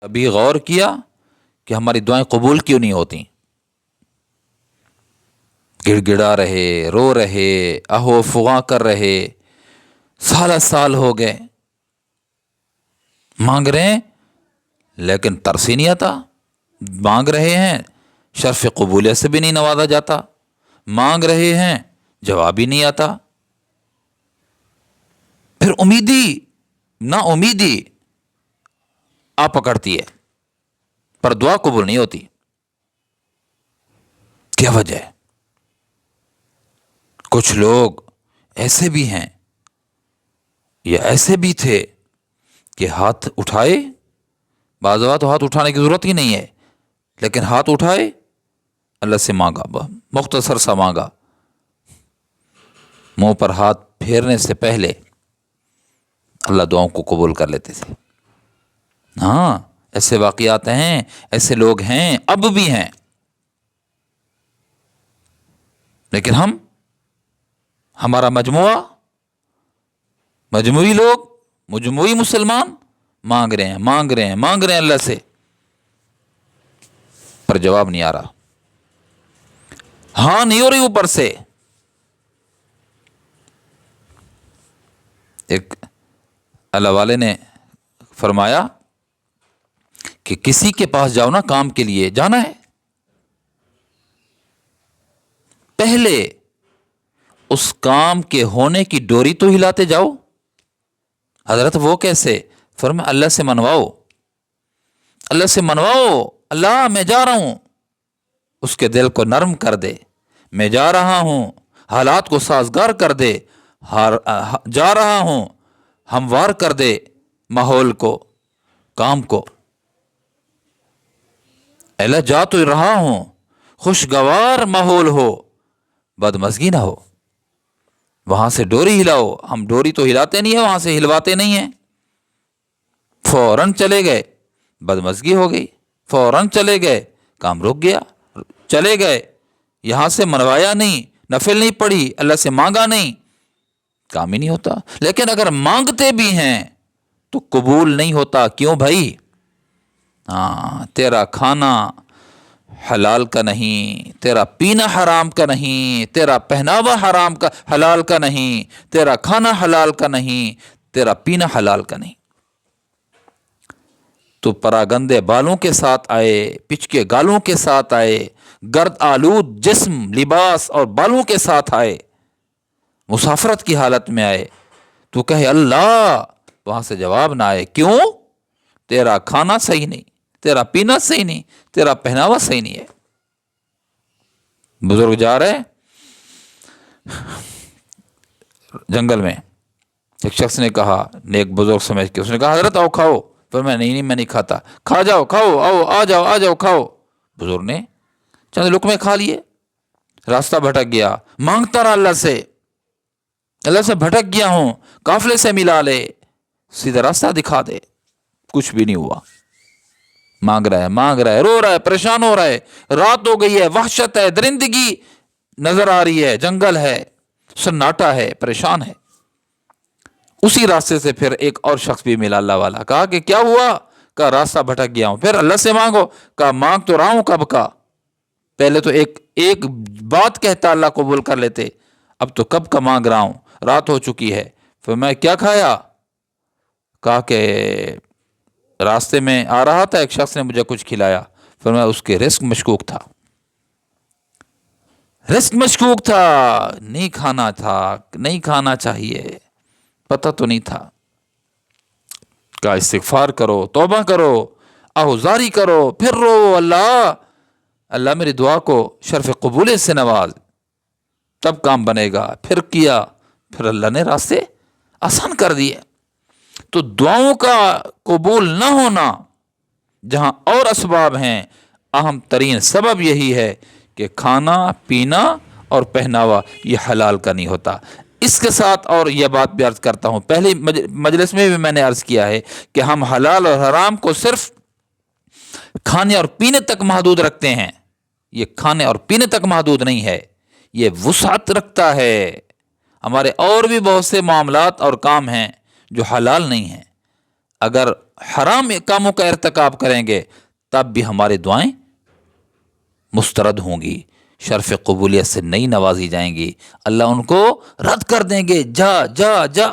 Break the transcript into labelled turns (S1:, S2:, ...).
S1: ابھی غور کیا کہ ہماری دعائیں قبول کیوں نہیں ہوتی؟ گڑ گڑا رہے، رو رہے، اہو فغاں کر رہے، سالہ سال ہو گئے، مانگ رہے ہیں لیکن ترس ہی نہیں آتا، مانگ رہے ہیں شرف قبولیت سے بھی نہیں نوازا جاتا، مانگ رہے ہیں جواب ہی نہیں آتا، پھر امیدی نا امیدی آ پکڑتی ہے پر دعا قبول نہیں ہوتی۔ کیا وجہ ہے؟ کچھ لوگ ایسے بھی ہیں یا ایسے بھی تھے کہ ہاتھ اٹھائے، بعض اوقات تو ہاتھ اٹھانے کی ضرورت ہی نہیں ہے، لیکن ہاتھ اٹھائے، اللہ سے مانگا، مختصر سا مانگا، منہ پر ہاتھ پھیرنے سے پہلے اللہ دعاؤں کو قبول کر لیتے تھے۔ ہاں، ایسے واقعات ہیں، ایسے لوگ ہیں، اب بھی ہیں، لیکن ہمارا مجموعی لوگ، مجموعی مسلمان مانگ رہے ہیں اللہ سے، پر جواب نہیں آ رہا، ہاں نہیں ہو رہی اوپر سے۔ ایک اللہ والے نے فرمایا کہ کسی کے پاس جاؤ نا، کام کے لیے جانا ہے، پہلے اس کام کے ہونے کی ڈوری تو ہلاتے جاؤ۔ حضرت وہ کیسے؟ فرمایا اللہ سے منواؤ، اللہ سے منواؤ، اللہ میں جا رہا ہوں، اس کے دل کو نرم کر دے، میں جا رہا ہوں، حالات کو سازگار کر دے، جا رہا ہوں، ہموار کر دے ماحول کو، کام کو، اللہ جا تو رہا ہوں، خوشگوار ماحول ہو، بدمزگی نہ ہو، وہاں سے ڈوری ہلاؤ۔ ہم ڈوری تو ہلاتے نہیں ہیں، وہاں سے ہلواتے نہیں ہیں، فوراً چلے گئے، بدمزگی ہو گئی، فوراً چلے گئے، کام رک گیا، چلے گئے، یہاں سے منوایا نہیں، نفل نہیں پڑھی، اللہ سے مانگا نہیں، کام ہی نہیں ہوتا۔ لیکن اگر مانگتے بھی ہیں تو قبول نہیں ہوتا، کیوں بھائی؟ ہاں، تیرا کھانا حلال کا نہیں، تیرا پینا حرام کا نہیں، تیرا پہناوا حرام کا حلال کا نہیں، تیرا کھانا حلال کا نہیں، تیرا پینا حلال کا نہیں، تو پراگندے بالوں کے ساتھ آئے، پچکے گالوں کے ساتھ آئے، گرد آلود جسم، لباس اور بالوں کے ساتھ آئے، مسافرت کی حالت میں آئے، تو کہے اللہ، وہاں سے جواب نہ آئے، کیوں؟ تیرا کھانا صحیح نہیں، تیرا پینا صحیح نہیں، تیرا پہناوا صحیح نہیں ہے۔ بزرگ جا رہے جنگل میں، ایک شخص نے کہا، نیک بزرگ سمجھ کے، اس نے کہا حضرت آؤ کھاؤ، پر میں نہیں کھاتا، کھا جاؤ، کھاؤ، آؤ، آ جاؤ کھاؤ۔ بزرگ نے چند لقمے کھا لیے، راستہ بھٹک گیا، مانگتا رہا اللہ سے بھٹک گیا ہوں، قافلے سے ملا لے، سیدھا راستہ دکھا دے، کچھ بھی نہیں ہوا، مانگ رہا ہے، رو رہا ہے، پریشان ہو رہا ہے، رات ہو گئی ہے، وحشت ہے، درندگی نظر آ رہی ہے، جنگل ہے، سناٹا ہے، پریشان ہے۔ اسی راستے سے پھر ایک اور شخص بھی ملا، اللہ والا، کہا کہ کیا ہوا؟ کہا راستہ بھٹک گیا ہوں۔ پھر اللہ سے مانگو، کہا مانگ تو رہا ہوں کب کا، پہلے تو ایک بات کہتا اللہ قبول کر لیتے، اب تو کب کا مانگ رہا ہوں، رات ہو چکی ہے۔ پھر میں کیا کھایا؟ کہا کہ راستے میں آ رہا تھا، ایک شخص نے مجھے کچھ کھلایا، پھر میں اس کے رزق مشکوک تھا، نہیں کھانا چاہیے، پتہ تو نہیں تھا۔ کہا استغفار کرو، توبہ کرو، آہوزاری کرو، پھر رو، اللہ میری دعا کو شرف قبولیت سے نواز، تب کام بنے گا۔ پھر کیا، پھر اللہ نے راستے آسان کر دیے۔ تو دعاؤں کا قبول نہ ہونا جہاں اور اسباب ہیں، اہم ترین سبب یہی ہے کہ کھانا پینا اور پہناوا یہ حلال کا نہیں ہوتا۔ اس کے ساتھ اور یہ بات بھی عرض کرتا ہوں، پہلی مجلس میں بھی میں نے عرض کیا ہے کہ ہم حلال اور حرام کو صرف کھانے اور پینے تک محدود رکھتے ہیں، یہ کھانے اور پینے تک محدود نہیں ہے، یہ وسعت رکھتا ہے۔ ہمارے اور بھی بہت سے معاملات اور کام ہیں جو حلال نہیں ہیں، اگر حرام کاموں کا ارتکاب کریں گے تب بھی ہماری دعائیں مسترد ہوں گی، شرف قبولیت سے نہیں نوازی جائیں گی، اللہ ان کو رد کر دیں گے، جا جا جا۔